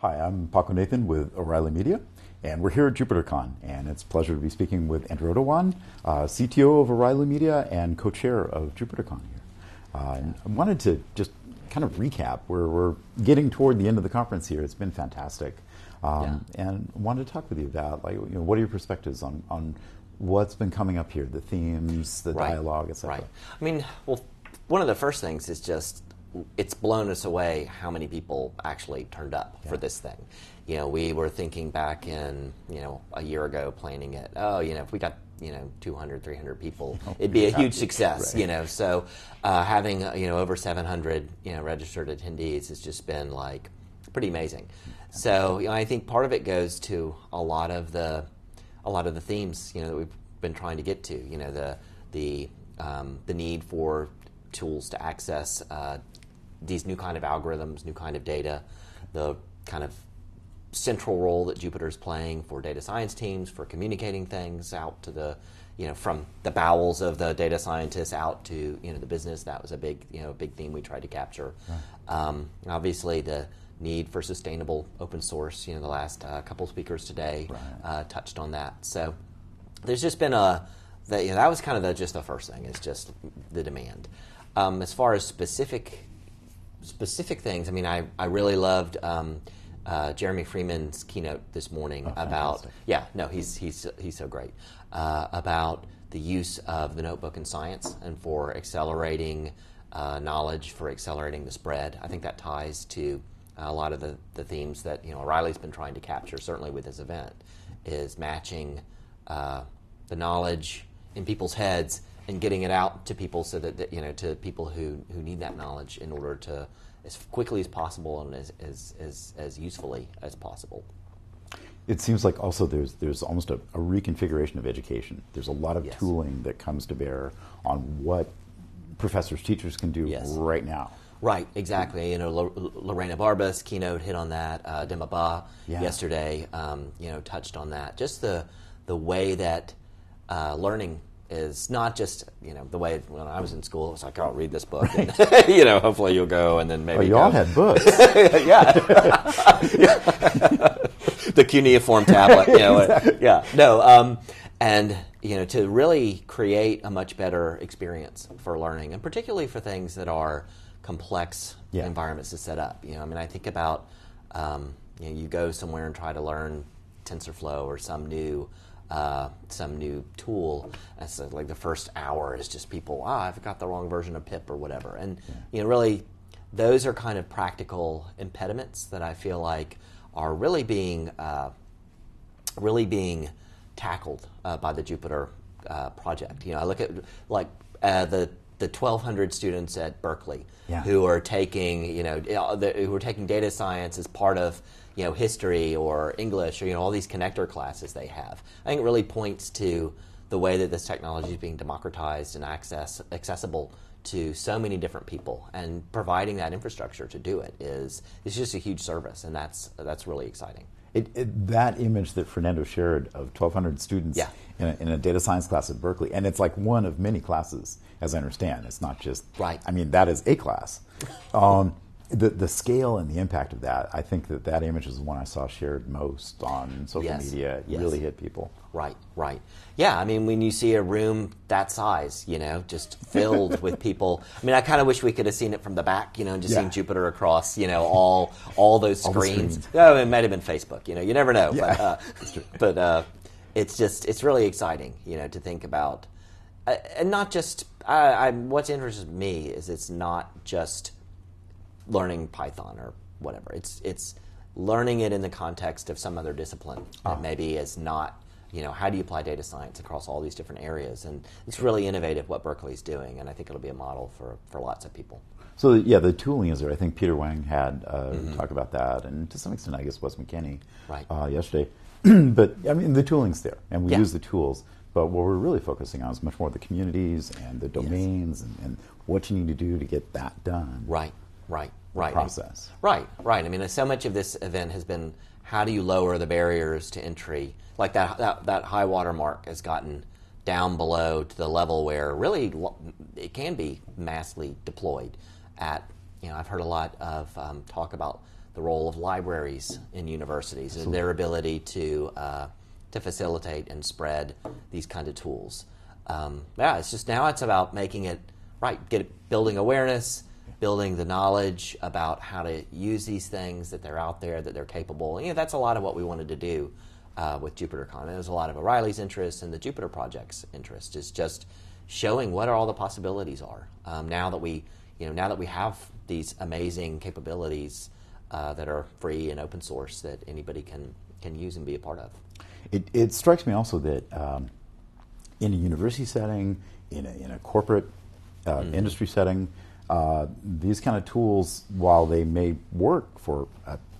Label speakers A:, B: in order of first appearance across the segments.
A: Hi, I'm Paco Nathan with O'Reilly Media, and we're here at JupyterCon, and it's a pleasure to be speaking with Andrew Odewahn, CTO of O'Reilly Media and co-chair of JupyterCon here. And I wanted to just kind of recap. We're getting toward the end of the conference here. It's been fantastic. And I wanted to talk with you about, what are your perspectives on what's been coming up here, the themes, the dialogue, et cetera?
B: Right. I mean, well, one of the first things is just it's blown us away how many people actually turned up for this thing. We were thinking back in, a year ago planning it, if we got, 200, 300 people, it'd be a huge success, So having, over 700, registered attendees has just been pretty amazing. So, I think part of it goes to a lot of the themes, that we've been trying to get to, the need for tools to access these new kind of algorithms, new kind of data, the kind of central role that Jupyter's playing for data science teams, for communicating things out to the, from the bowels of the data scientists out to, the business. That was a big theme we tried to capture. Right. Obviously, the need for sustainable open source. The last couple speakers today touched on that. So there's just been that was kind of just the first thing. Is just the demand. As far as specific things, I mean, I really loved Jeremy Freeman's keynote this morning about he's so great about the use of the notebook in science and for accelerating knowledge, for accelerating the spread. I think that ties to a lot of the themes that O'Reilly's been trying to capture, certainly with this event, is matching the knowledge in people's heads and getting it out to people so that to people who need that knowledge in order to, as quickly as possible and as usefully as possible.
A: It seems like also there's almost a reconfiguration of education. There's a lot of tooling that comes to bear on what professors, teachers can do right now.
B: Right, exactly. Lorena Barba's keynote hit on that. Dima Ba yesterday, touched on that. Just the way that learning is not just the way when I was in school. It was like, I'll read this book, and hopefully you'll go, and then maybe
A: you all had books.
B: The cuneiform tablet.
A: Exactly.
B: And to really create a much better experience for learning, and particularly for things that are complex environments to set up. I think about you go somewhere and try to learn TensorFlow or some new tool. And so like the first hour is just people, I've got the wrong version of pip or whatever. And really, those are kind of practical impediments that I feel like are really being tackled by the Jupyter project. I look at the 1,200 students at Berkeley who are taking who are taking data science as part of history or English or all these connector classes they have. I think it really points to the way that this technology is being democratized and accessible to so many different people, and providing that infrastructure to do it is just a huge service, and that's really exciting.
A: That image that Fernando shared of 1,200 students in a data science class at Berkeley, and it's like one of many classes, as I understand. It's not just, that is a class. The scale and the impact of that, I think that image is the one I saw shared most on social media. It really hit people. Right.
B: Yeah, when you see a room that size, just filled with people. I kind of wish we could have seen it from the back, and just seen Jupyter across, all those screens. Oh, it might have been Facebook, you never know.
A: Yeah.
B: But it's really exciting, to think about. And not just, what's interested me is it's not just learning Python or whatever. It's learning it in the context of some other discipline that maybe is not, how do you apply data science across all these different areas? And it's really innovative what Berkeley's doing, and I think it'll be a model for lots of people.
A: So the tooling is there. I think Peter Wang had talk about that, and to some extent, I guess Wes McKinney yesterday. But the tooling's there, and we use the tools. But what we're really focusing on is much more the communities and the domains and what you need to do to get that done.
B: Right.
A: Process.
B: Right. So much of this event has been, how do you lower the barriers to entry? Like that high water mark has gotten down below to the level where really it can be massively deployed at. I've heard a lot of talk about the role of libraries in universities and their ability to facilitate and spread these kind of tools. It's just now it's about making it right, building awareness, building the knowledge about how to use these things, that they're out there, that they're capable. That's a lot of what we wanted to do with JupyterCon. There's a lot of O'Reilly's interest and the Jupyter Project's interest is just showing what all the possibilities are. Now that we have these amazing capabilities that are free and open source that anybody can use and be a part of.
A: It strikes me also that in a university setting, in a corporate industry setting, these kind of tools, while they may work for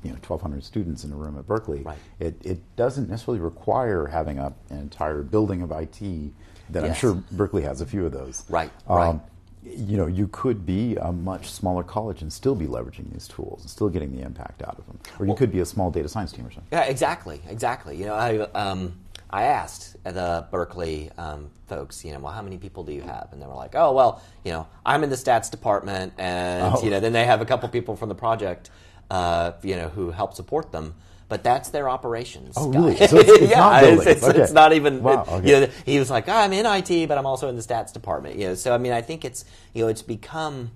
A: 1,200 students in a room at Berkeley,
B: right.
A: it doesn't necessarily require having an entire building of IT that I'm sure Berkeley has a few of those.
B: Right, right.
A: You could be a much smaller college and still be leveraging these tools and still getting the impact out of them. Or you could be a small data science team or something.
B: Yeah, exactly. I asked the Berkeley folks, well, how many people do you have? And they were like, oh, well, I'm in the stats department, and then they have a couple people from the project, who help support them. But that's their operations.
A: Oh, really? So it's not buildings.
B: It's not even.
A: Wow, okay.
B: He was like, I'm in IT, but I'm also in the stats department. So I think it's it's become,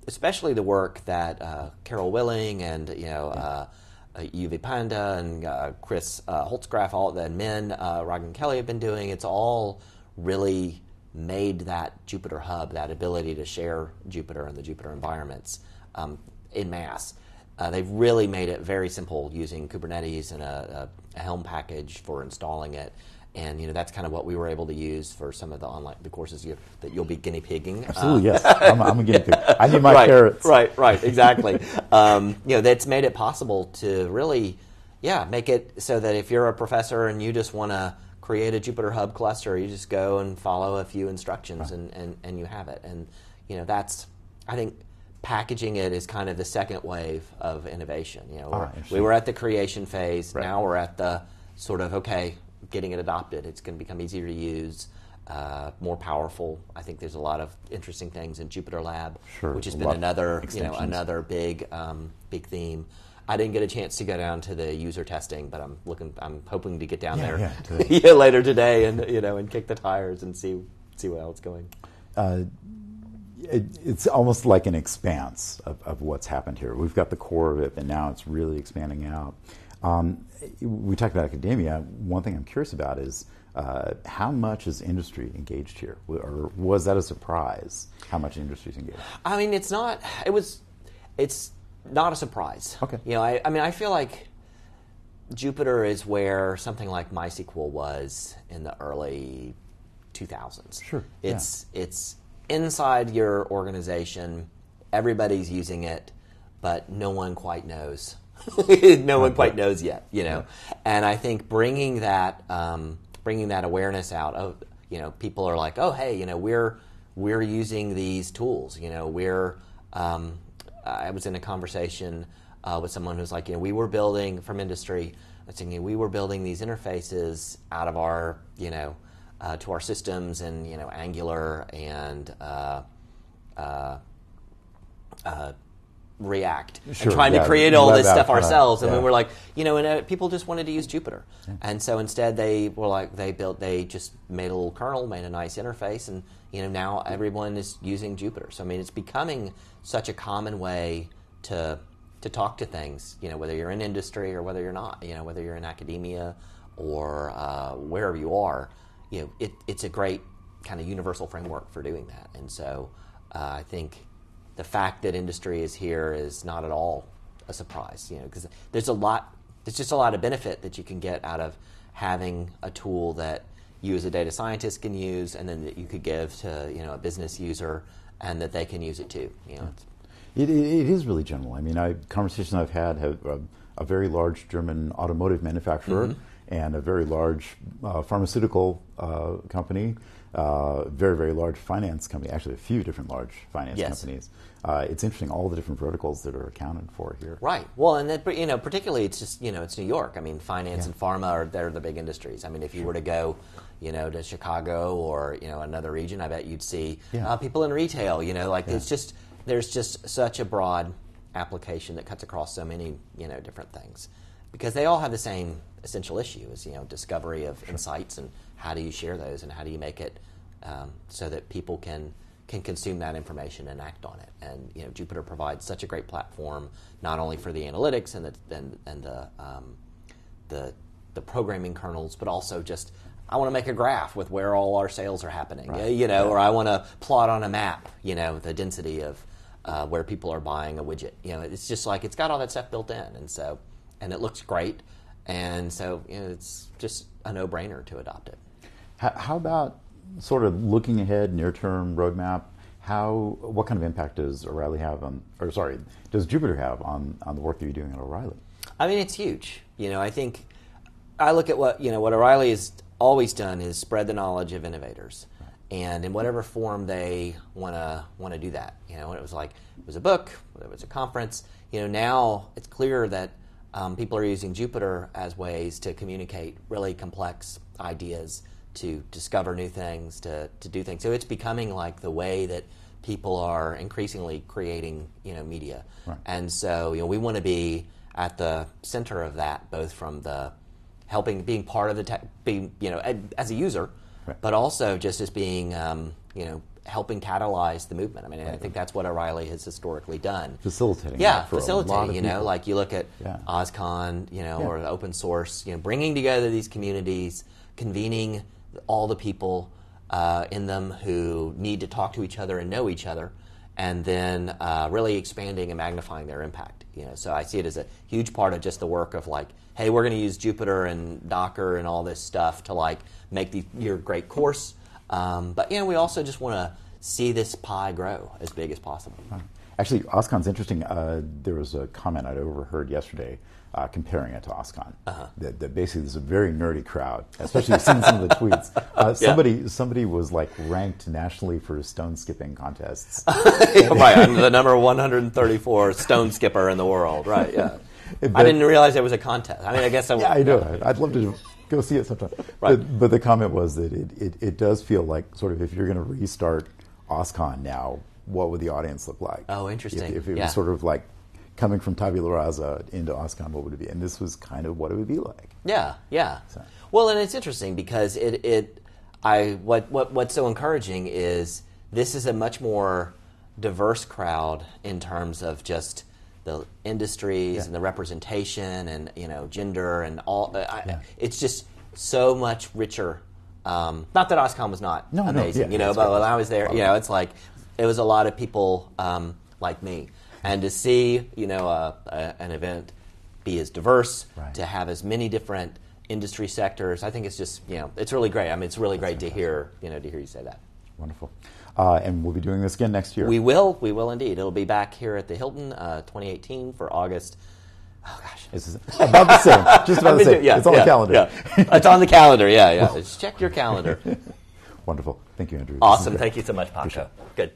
B: especially the work that Carol Willing and Uwe Panda and Chris Holtzgraf, and Min, Ragnar Kelly have been doing. It's all really made that Jupyter hub, that ability to share Jupyter and the Jupyter environments en masse. They've really made it very simple using Kubernetes and a Helm package for installing it, and that's kind of what we were able to use for some of the courses that you'll be guinea pigging.
A: Absolutely, yes, I'm a guinea pig. I need my carrots.
B: Right, exactly. That's made it possible to really, make it so that if you're a professor and you just want to create a Jupyter Hub cluster, you just go and follow a few instructions, and you have it. And that's, I think, packaging it is kind of the second wave of innovation. We were at the creation phase. Right. Now we're at the sort of getting it adopted. It's going to become easier to use, more powerful. I think there's a lot of interesting things in Jupyter Lab, which has been another big theme. I didn't get a chance to go down to the user testing, but I'm hoping to get down there later today and kick the tires and see how it's going.
A: It's almost like an expanse of what's happened here. We've got the core of it, and now it's really expanding out. We talked about academia. One thing I'm curious about is how much is industry engaged here? Or was that a surprise, how much industry is engaged?
B: It's not a surprise.
A: Okay.
B: I feel like Jupyter is where something like MySQL was in the early 2000s.
A: Sure.
B: It's inside your organization, everybody's using it, but no one quite knows. No one quite knows yet, And I think bringing that awareness out of, people are like, oh, hey, we're using these tools. I was in a conversation with someone who's like, we were building from industry. I was thinking we were building these interfaces out of our, to our systems and Angular and React, and trying to create all this stuff ourselves. And we were like, and people just wanted to use Jupyter, and so instead they were like, they just made a little kernel, made a nice interface, and now everyone is using Jupyter. So it's becoming such a common way to talk to things. Whether you're in industry or whether you're not. Whether you're in academia or wherever you are. It's a great kind of universal framework for doing that. And so I think the fact that industry is here is not at all a surprise, because there's just a lot of benefit that you can get out of having a tool that you as a data scientist can use, and then that you could give to a business user, and that they can use it too.
A: It is really general. Conversations I've had have a very large German automotive manufacturer and a very large pharmaceutical company, very, very large finance company, actually a few different large finance companies. It's interesting, all the different verticals that are accounted for here.
B: Right. Well, and that, particularly it's just, it's New York. Finance and pharma they're the big industries. If you were to go, to Chicago or, another region, I bet you'd see people in retail, there's just such a broad application that cuts across so many different things, because they all have the same essential issue: is discovery of insights, and how do you share those, and how do you make it so that people can consume that information and act on it. And Jupyter provides such a great platform, not only for the analytics and the programming kernels, but also just, I want to make a graph with where all our sales are happening, right. Or I want to plot on a map, the density of where people are buying a widget. It's just like, it's got all that stuff built in, and it looks great, and so it's just a no-brainer to adopt it.
A: How about sort of looking ahead, near-term roadmap? What kind of impact does O'Reilly have does Jupyter have on the work that you're doing at O'Reilly?
B: I mean, it's huge. I think I look at what O'Reilly has always done is spread the knowledge of innovators, right. And in whatever form they want to do that. When it was a book, whether it was a conference. Now it's clear that people are using Jupyter as ways to communicate really complex ideas, to discover new things, to do things. So it's becoming like the way that people are increasingly creating, media. Right. And so, we want to be at the center of that, both from the being part of the tech, being, as a user, right. But also just as being, helping catalyze the movement. I mean, right. I think that's what O'Reilly has historically done.
A: Facilitating.
B: Yeah,
A: for
B: facilitating. Like you look at OSCON, or open source, bringing together these communities, convening all the people in them who need to talk to each other and know each other, and then really expanding and magnifying their impact. So I see it as a huge part of just the work of hey, we're going to use Jupyter and Docker and all this stuff to make your great course. But we also just want to see this pie grow as big as possible.
A: Right. Actually, OSCON's interesting. There was a comment I'd overheard yesterday comparing it to OSCON. Uh-huh. That basically there's a very nerdy crowd, especially seeing some of the tweets. Somebody was ranked nationally for stone skipping contests.
B: Right, I'm the number 134 stone skipper in the world. Right, yeah. I didn't realize there was a contest. I mean, I guess I would.
A: Yeah, I know. I'd love to go see it sometime. Right. But the comment was that it does feel like sort of if you're going to restart OSCON now, what would the audience look like?
B: Oh, interesting.
A: If it was sort of coming from tabula rasa into OSCON, what would it be? And this was kind of what it would be like.
B: Yeah, yeah. So. Well, and it's interesting because what's so encouraging is this is a much more diverse crowd in terms of just the industries and the representation and gender and all. It's just so much richer. Not that OSCON was not amazing, but when I was there, it's it was a lot of people like me. And to see, an event be as diverse, right. To have as many different industry sectors, I think it's just, it's really great. I mean, it's really great to hear you say that.
A: Wonderful. And we'll be doing this again next year.
B: We will indeed. It'll be back here at the Hilton, 2018 for August. Oh gosh,
A: it's about the same. Just about the same. It's on the calendar.
B: Yeah. It's on the calendar. Yeah. Just check your calendar.
A: Wonderful. Thank you, Andrew.
B: Awesome. Thank you so much, Paco. Good.